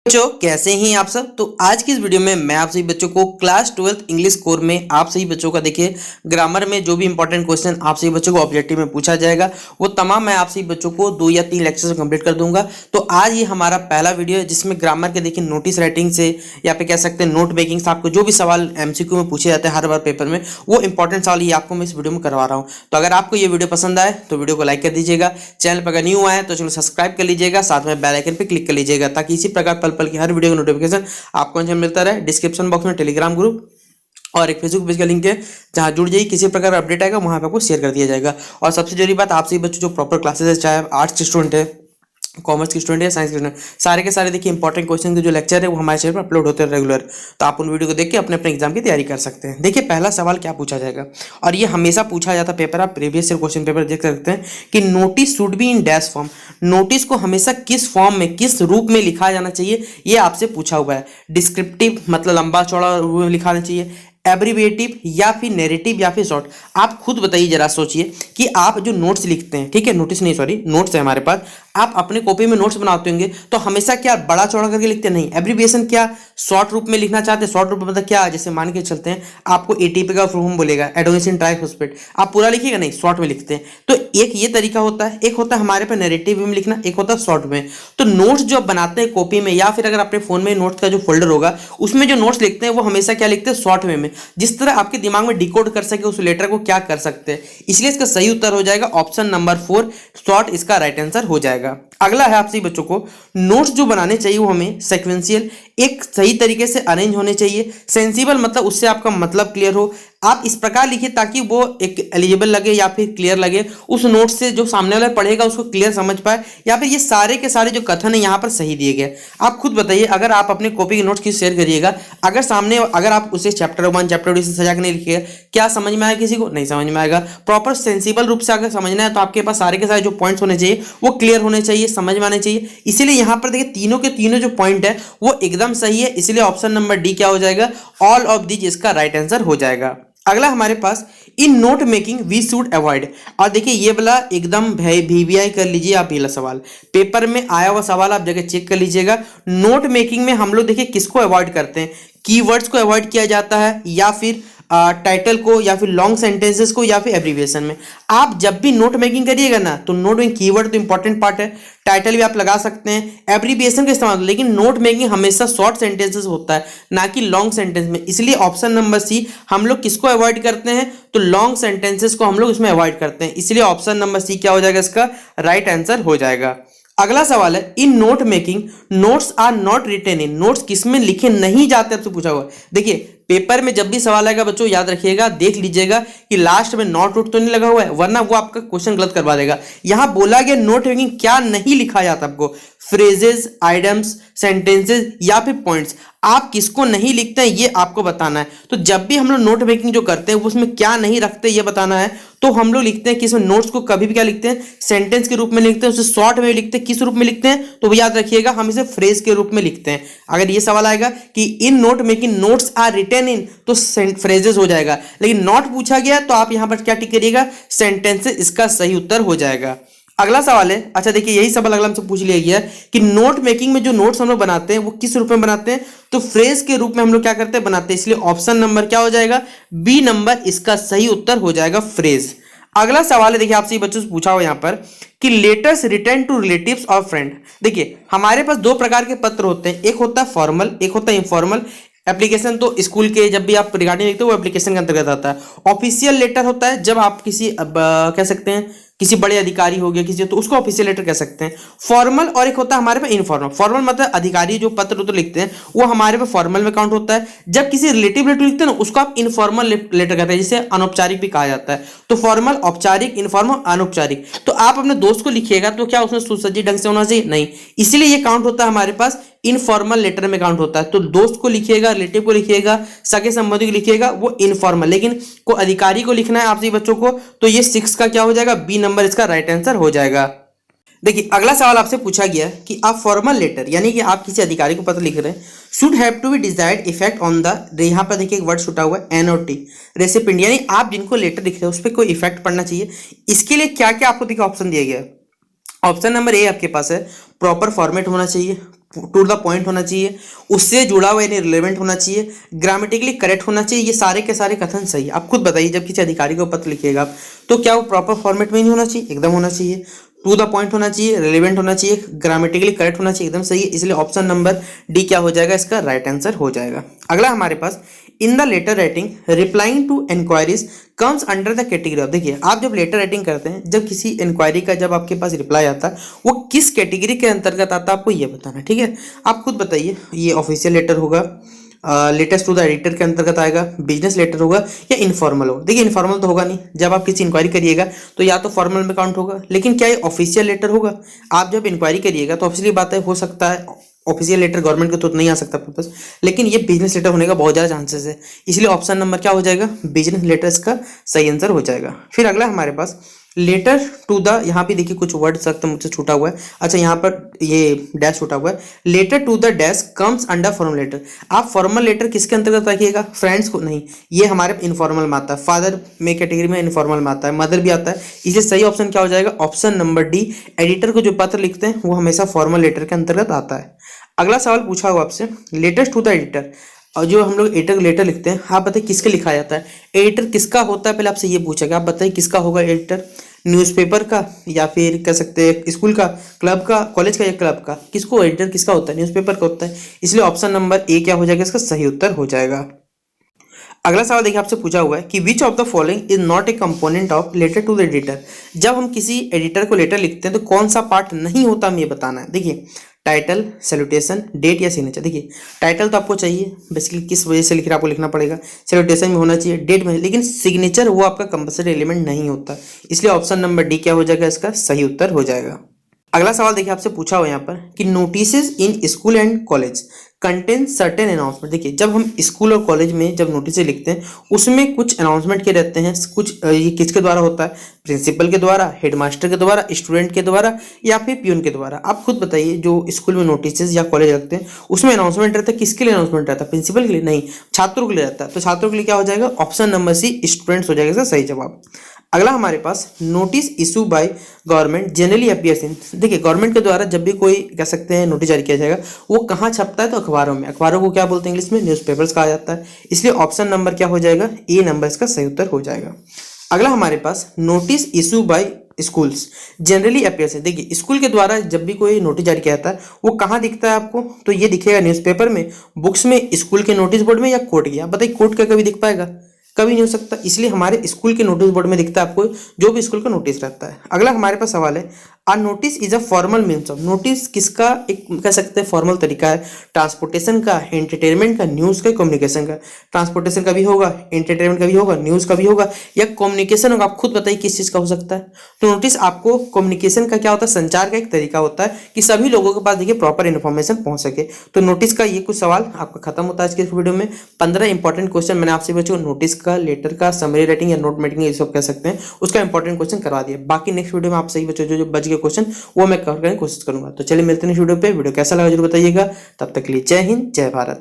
बच्चों कैसे हैं आप सब। तो आज की इस वीडियो में मैं आप सभी बच्चों को क्लास 12th इंग्लिश कोर में आप सभी बच्चों का देखिए ग्रामर में जो भी इंपॉर्टेंट क्वेश्चन आप सभी बच्चों को ऑब्जेक्टिव में पूछा जाएगा वो तमाम मैं आप सभी बच्चों को 2 या 3 लेक्चर में कंप्लीट कर दूंगा। तो आज ये हमारा पहला वीडियो है जिसमें ग्रामर के देखिए नोटिस राइटिंग से या फिर कह सकते हैं नोट मेकिंग से आपको जो भी सवाल एमसीक्यू में पूछे जाते हैं हर बार पेपर में वो इंपॉर्टेंट सवाल ये आपको मैं इस वीडियो में करवा रहा हूँ। तो अगर आपको ये वीडियो पसंद आए तो वीडियो को लाइक कर दीजिएगा, चैनल पर अगर न्यू आए तो चैनल सब्सक्राइब कर लीजिएगा, साथ में बेल आइकन पर क्लिक कर लीजिएगा ताकि इसी प्रकार पल पल की हर वीडियो का नोटिफिकेशन आपको मिलता रहे। डिस्क्रिप्शन बॉक्स में टेलीग्राम ग्रुप और एक फेसबुक पेज का लिंक है जहां जुड़ जाइए, किसी प्रकार का अपडेट आएगा वहां पे आपको शेयर कर दिया जाएगा। और सबसे जरूरी बात, आप सभी बच्चों जो प्रॉपर क्लासेस है, चाहे आर्ट्स के स्टूडेंट है, कॉमर्स के स्टूडेंट है, साइंस के स्टूडेंट, सारे के सारे देखिए इंपॉर्टेंट क्वेश्चन के जो लेक्चर है वो हमारे चैनल पर अपलोड होते हैं रेगुलर। तो आप उन वीडियो को देख के अपने अपने एग्जाम की तैयारी कर सकते हैं। देखिए पहला सवाल क्या पूछा जाएगा, और ये हमेशा पूछा जाता है पेपर, आप प्रीवियस ईयर क्वेश्चन पेपर देख सकते हैं कि notice should be in dash form. Notice को हमेशा किस फॉर्म में, किस रूप में लिखा जाना चाहिए, ये आपसे पूछा हुआ है। डिस्क्रिप्टिव मतलब लंबा चौड़ा रूप में लिखाना चाहिए, एब्रीविएटिव या फिर नैरेटिव या फिर शॉर्ट। आप खुद बताइए, जरा सोचिए कि आप जो नोट्स लिखते हैं, ठीक है, नोटिस नहीं सॉरी नोट्स है हमारे पास, आप अपने कॉपी में नोट्स बनाते होंगे तो हमेशा क्या बड़ा चौड़ा करके लिखते नहीं, एब्रीविएशन क्या शॉर्ट रूप में लिखना चाहते हैं। शॉर्ट रूप में मतलब क्या, जैसे मान के चलते हैं आपको एटीपी का फॉर्म बोलेगा एडेनोसिन ट्राइफॉस्फेट, आप पूरा लिखिएगा नहीं, शॉर्ट में लिखते हैं। तो एक ये तरीका होता है, एक होता है हमारे पास नैरेटिव में लिखना, एक होता है शॉर्ट में। तो नोट्स जो आप बनाते हैं कॉपी में या फिर अगर अपने फोन में नोट्स का जो फोल्डर होगा उसमें जो नोट्स लिखते हैं वो हमेशा क्या लिखते हैं, शॉर्ट में जिस तरह आपके दिमाग में डिकोड कर सके उस लेटर को क्या कर सकते हैं। इसलिए इसका सही उत्तर हो जाएगा ऑप्शन नंबर 4 शॉर्ट, इसका राइट आंसर हो जाएगा। अगला है आपसे बच्चों को नोट्स जो बनाने चाहिए वो हमें सीक्वेंशियल, एक सही तरीके से अरेंज होने चाहिए। सेंसिबल मतलब उससे आपका मतलब क्लियर हो, आप इस प्रकार लिखिए ताकि वो एक एलिजिबल लगे या फिर क्लियर लगे, उस नोट से जो सामने वाला पढ़ेगा उसको क्लियर समझ पाए, या फिर ये सारे के सारे जो कथन है यहाँ पर सही दिए गए। आप खुद बताइए, अगर आप अपने कॉपी के नोट्स की शेयर करिएगा, अगर सामने अगर आप उसे चैप्टर 1 चैप्टर 2 से सजा के नहीं लिखिएगा, क्या समझ में आएगा, किसी को नहीं समझ में आएगा। प्रॉपर सेंसिबल रूप से अगर समझना है तो आपके पास सारे के सारे जो पॉइंट्स होने चाहिए वो क्लियर होने चाहिए, समझ में आने चाहिए। इसीलिए यहाँ पर देखिए तीनों के तीनों जो पॉइंट है वो एकदम सही है, इसलिए ऑप्शन नंबर डी क्या हो जाएगा, ऑल ऑफ दीज, इसका राइट आंसर हो जाएगा। अगला हमारे पास in note making we should avoid. और देखिए ये वाला एकदम वीवीआई कर लीजिए आप, ये सवाल पेपर में आया हुआ सवाल आप जगह चेक कर लीजिएगा। नोट मेकिंग में हम लोग देखिए किसको अवॉइड करते हैं, कीवर्ड्स को अवॉइड किया जाता है, या फिर टाइटल को, या फिर लॉन्ग सेंटेंसेस को, या फिर एब्रीविएशन में। आप जब भी नोट मेकिंग करिएगा ना तो नोट में कीवर्ड तो इंपॉर्टेंट पार्ट है, टाइटल भी आप लगा सकते हैं, एब्रीविएशन का इस्तेमाल, लेकिन नोट मेकिंग हमेशा शॉर्ट सेंटेंसेस होता है ना कि लॉन्ग सेंटेंस में। इसलिए ऑप्शन नंबर सी हम लोग किसको अवॉइड करते हैं, तो लॉन्ग सेंटेंसेस को हम लोग इसमें अवॉइड करते हैं। इसलिए ऑप्शन नंबर सी क्या हो जाएगा, इसका राइट आंसर हो जाएगा। अगला सवाल है in note making notes are not written in. Notes किसमें लिखे नहीं जाते आपसे पूछा हुआ। देखिए पेपर में जब भी सवाल आएगा बच्चों याद रखिएगा, देख लीजिएगा कि लास्ट में नॉट रूट तो नहीं लगा हुआ है, वरना वो आपका क्वेश्चन गलत करवा देगा। यहां बोला गया नोट मेकिंग क्या नहीं लिखा जाता आपको, फ्रेजेस, आइटम्स, सेंटेंसेस या फिर पॉइंट्स, आप किसको नहीं लिखते हैं ये आपको बताना है। तो जब भी हम लोग नोट मेकिंग जो करते हैं उसमें क्या नहीं रखते ये बताना है, तो हम लोग लिखते हैं कि इसमें नोट्स को कभी भी क्या लिखते हैं, सेंटेंस के रूप में लिखते हैं, उसे शॉर्ट में लिखते हैं। किस रूप में लिखते हैं तो याद रखिएगा हम इसे फ्रेज के रूप में लिखते हैं। अगर ये सवाल आएगा कि in note making notes are written in, तो फ्रेजेस हो जाएगा, लेकिन नॉट पूछा गया तो आप यहां पर क्या टिक करिएगा, सेंटेंसेस, इसका सही उत्तर हो जाएगा। अगला सवाल है, अच्छा देखिए यही सवाल अगला हमसे पूछ लिया गया कि नोट मेकिंग में जो नोट्स हम लोग बनाते हैं वो किस रूप में बनाते हैं, तो फ्रेज के रूप में हम लोग क्या करते हैं, बनाते हैं। इसलिए ऑप्शन नंबर क्या हो जाएगा, बी नंबर, इसका सही उत्तर हो जाएगा फ्रेज। अगला सवाल है, देखिए आपसे बच्चों से पूछा हुआ यहाँ पर कि लेटर्स रिटर्न टू रिलेटिव्स और फ्रेंड। देखिए हमारे पास दो प्रकार के पत्र होते हैं, एक होता है फॉर्मल, एक होता है इनफॉर्मल। एप्लीकेशन तो स्कूल के जब भी आप रिगार्डिंग लिखते हो वो एप्लीकेशन के अंतर्गत आता है। ऑफिशियल लेटर होता है जब आप किसी कह सकते हैं किसी बड़े अधिकारी हो गया किसी, तो उसको ऑफिशियल लेटर कह सकते हैं। फॉर्मल और एक होता है हमारे पे इनफॉर्मल। फॉर्मल मतलब अधिकारी जो पत्र तो लिखते हैं वो हमारे पे फॉर्मल में काउंट होता है। जब किसी रिलेटिव लेटर लिखते हैं ना उसको आप इनफॉर्मल लेटर कहते हैं, जिसे अनौपचारिक भी कहा जाता है। तो फॉर्मल, औपचारिक, इनफॉर्मल, अनौपचारिक। तो आप अपने दोस्त को लिखिएगा तो क्या उसमें सुसज्जित ढंग से होना चाहिए, नहीं, इसलिए ये काउंट होता है हमारे पास इनफॉर्मल लेटर में काउंट होता है। तो दोस्त को लिखिएगा, रिलेटिव को लिखिएगा, सगे संबंधी को लिखिएगा, वो इनफॉर्मल। लेकिन को अधिकारी को लिखना है आपसे बच्चों को, तो ये 6 का क्या हो जाएगा, बी नंबर, इसका राइट आंसर हो जाएगा। देखिए अगला सवाल आपसे पूछा गया कि आप फॉर्मल लेटर यानी कि आप किसी अधिकारी को पत्र लिख रहे हैं, should have to be desired effect on the, यहाँ पर देखिए एक वर्ड छुटा हुआ है एन और टी, रेसिपिएंट, यानी आप जिनको लेटर लिख रहे हैं उस पर कोई इफेक्ट पड़ना चाहिए। इसके लिए क्या क्या आपको देखिए ऑप्शन दिया गया है। ऑप्शन नंबर ए आपके पास है प्रॉपर फॉर्मेट होना चाहिए, टू द पॉइंट होना चाहिए, उससे जुड़ा हुआ यानी रिलेवेंट होना चाहिए, ग्रामेटिकली करेक्ट होना चाहिए। ये सारे के सारे कथन सही है। आप खुद बताइए, जब किसी अधिकारी को पत्र लिखिएगा तो क्या वो प्रॉपर फॉर्मेट में नहीं होना चाहिए? एकदम होना चाहिए। टू द पॉइंट होना चाहिए, रिलेवेंट होना चाहिए, ग्रामेटिकली करेक्ट होना चाहिए, एकदम सही है। इसलिए ऑप्शन नंबर डी क्या हो जाएगा? इसका राइट आंसर हो जाएगा। अगला हमारे पास, in the letter writing replying to inquiries comes under the category of. देखिए, आप जब लेटर राइटिंग करते हैं, जब किसी इंक्वायरी का जब आपके पास रिप्लाई आता है, वो किस कैटेगरी के अंतर्गत आता है आपको ये बताना है, ठीक है। आप खुद बताइए, ये ऑफिशियल लेटर होगा, लेटेस्ट टू द एडिटर के अंतर्गत आएगा, बिजनेस लेटर होगा या इनफॉर्मल होगा? देखिए, इनफॉर्मल तो होगा नहीं। जब आप किसी इंक्वायरी करिएगा तो या तो फॉर्मल में काउंट होगा, लेकिन क्या ये ऑफिशियल लेटर होगा? आप जब इंक्वायरी करिएगा तो ऑफिशियली बात है, हो सकता है ऑफिशियल लेटर गवर्नमेंट के तो नहीं आ सकता पर्पस, लेकिन ये बिजनेस लेटर होने का बहुत ज़्यादा चांसेस है। इसलिए ऑप्शन नंबर क्या हो जाएगा? बिजनेस लेटर इसका सही आंसर हो जाएगा। फिर अगला हमारे पास, लेटर टू द, यहाँ पे देखिए कुछ वर्ड सख्त मुझसे छूटा हुआ है। अच्छा, यहाँ पर ये डैश छूटा हुआ है। Letter to the dash comes under formal letter. आप फॉर्मल लेटर किसके अंतर्गत रखिएगा? फ्रेंड्स को नहीं, ये हमारे इनफॉर्मल में आता है। फादर में कैटेगरी में इनफॉर्मल में आता है, मदर भी आता है। इसलिए सही ऑप्शन क्या हो जाएगा? Option number D. एडिटर को जो पत्र लिखते हैं वो हमेशा फॉर्मल लेटर के अंतर्गत आता है। अगला सवाल पूछा हुआ आपसे, लेटेस्ट टू द एडिटर। और जो हम लोग एडिटर लेटर लिखते हैं, आप बताइए किसके लिखा जाता है? एडिटर किसका होता है? पहले आपसे ये पूछा गया, आप बताइए किसका होगा एडिटर? न्यूज़पेपर का, या फिर कह सकते हैं स्कूल का, क्लब का, कॉलेज का या क्लब का? किसको एडिटर किसका होता है? न्यूज़पेपर का होता है। इसलिए ऑप्शन नंबर ए क्या हो जाएगा? इसका सही उत्तर हो जाएगा। अगला सवाल देखिए, आपसे पूछा हुआ है कि which of the following is not a component of letter to the editor. जब हम किसी एडिटर को लेटर लिखते हैं तो कौन सा पार्ट नहीं होता, हमें ये बताना है। देखिए, टाइटल, सैल्यूटेशन, डेट या सिग्नेचर। देखिए, टाइटल तो आपको चाहिए, बेसिकली किस वजह से लिख रहे हैं आपको लिखना पड़ेगा। सैल्यूटेशन में होना चाहिए, डेट में, लेकिन सिग्नेचर वो आपका कंपल्सरी एलिमेंट नहीं होता। इसलिए ऑप्शन नंबर डी क्या हो जाएगा? इसका सही उत्तर हो जाएगा। अगला सवाल देखिए, आपसे पूछा हुआ यहाँ पर कि notices in school and college contain certain announcement. देखिए, जब हम स्कूल और कॉलेज में जब नोटिस लिखते हैं उसमें कुछ अनाउंसमेंट के रहते हैं। कुछ ये किसके द्वारा होता है? प्रिंसिपल के द्वारा, हेडमास्टर के द्वारा, स्टूडेंट के द्वारा या फिर प्यून के द्वारा? आप खुद बताइए, जो स्कूल में नोटिस या कॉलेज रखते हैं उसमें अनाउंसमेंट रहता है, किसके लिए अनाउंसमेंट रहता है? प्रिंसिपल के लिए? नहीं, छात्रों के लिए रहता है। तो छात्रों के लिए क्या हो जाएगा? ऑप्शन नंबर सी, स्टूडेंट्स हो जाएगा इसका सही जवाब। अगला हमारे पास, notice issue by government generally appears in. देखिए, गवर्नमेंट के द्वारा जब भी कोई कह सकते हैं नोटिस जारी किया जाएगा, वो कहाँ छपता है? तो अखबारों में। अखबारों को क्या बोलते हैं इंग्लिश में? न्यूज़पेपर्स कहा जाता है। इसलिए ऑप्शन नंबर क्या हो जाएगा? ए नंबर इसका सही उत्तर हो जाएगा। अगला हमारे पास, notice issue by schools generally appears है। देखिए, स्कूल के द्वारा जब भी कोई नोटिस जारी किया जाता है वो कहाँ दिखता है आपको? तो ये दिखेगा न्यूज़पेपर में, बुक्स में, स्कूल के नोटिस बोर्ड में या कोर्ट के। आप बताइए, कोर्ट का कभी दिख पाएगा? कभी नहीं हो सकता। इसलिए हमारे स्कूल के नोटिस बोर्ड में दिखता है आपको, जो भी स्कूल का नोटिस रहता है। अगला हमारे पास सवाल है, a notice is a formal means of. Notice किसका एक कह सकते हैं फॉर्मल तरीका है? ट्रांसपोर्टेशन का, एंटरटेनमेंट का, न्यूज़ का, कम्युनिकेशन का। ट्रांसपोर्टेशन का भी होगा, एंटरटेनमेंट का भी होगा, न्यूज़ का भी होगा या कम्युनिकेशन होगा। आप खुद बताइए किस चीज़ का हो सकता है? तो नोटिस आपको कम्युनिकेशन का क्या होता है? संचार का एक तरीका होता है कि सभी लोगों के पास देखिए प्रॉपर इन्फॉर्मेशन पहुंच सके। तो नोटिस का ये कुछ सवाल आपका खत्म होता है आज के इस वीडियो में। 15 इंपॉर्टेंट क्वेश्चन मैंने आपसे बच्चों नोटिस का, लेटर का, समरी राइटिंग या नोट मेकिंग, ये सब कह सकते हैं, उसका इंपॉर्टेंट क्वेश्चन करवा दिया। बाकी नेक्स्ट वीडियो में आप सही बच्चों जो बच गए क्वेश्चन वो मैं कवर करने की कोशिश करूंगा। तो चलिए मिलते हैं वीडियो पे। वीडियो कैसा लगा जरूर बताइएगा। तब तक के लिए जय हिंद, जय भारत।